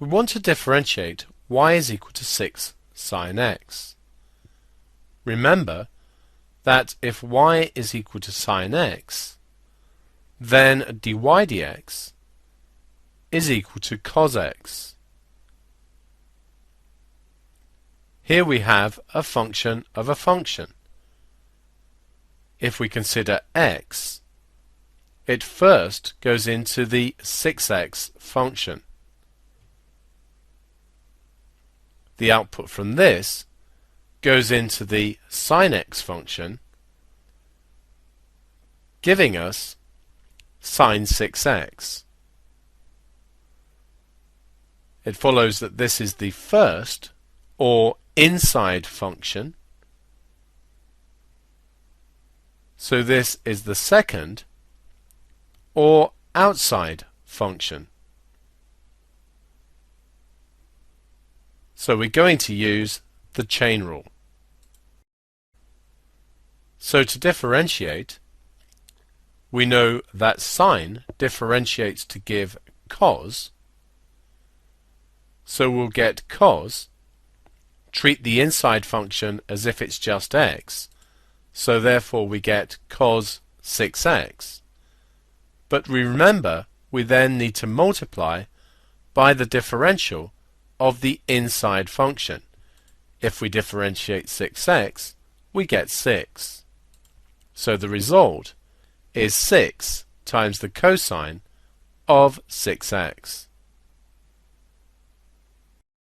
We want to differentiate y is equal to 6 sine x. Remember that if y is equal to sine x, then dy dx is equal to cos x. Here we have a function of a function. If we consider x, it first goes into the 6x function. The output from this goes into the sin x function, giving us sin 6x. It follows that this is the first, or inside function, so this is the second, or outside function. So we're going to use the chain rule. So to differentiate, we know that sine differentiates to give cos, so we'll get cos, treat the inside function as if it's just x, so therefore we get cos 6x. But remember, we then need to multiply by the differential of the inside function. If we differentiate 6x, we get 6. So the result is 6 times the cosine of 6x.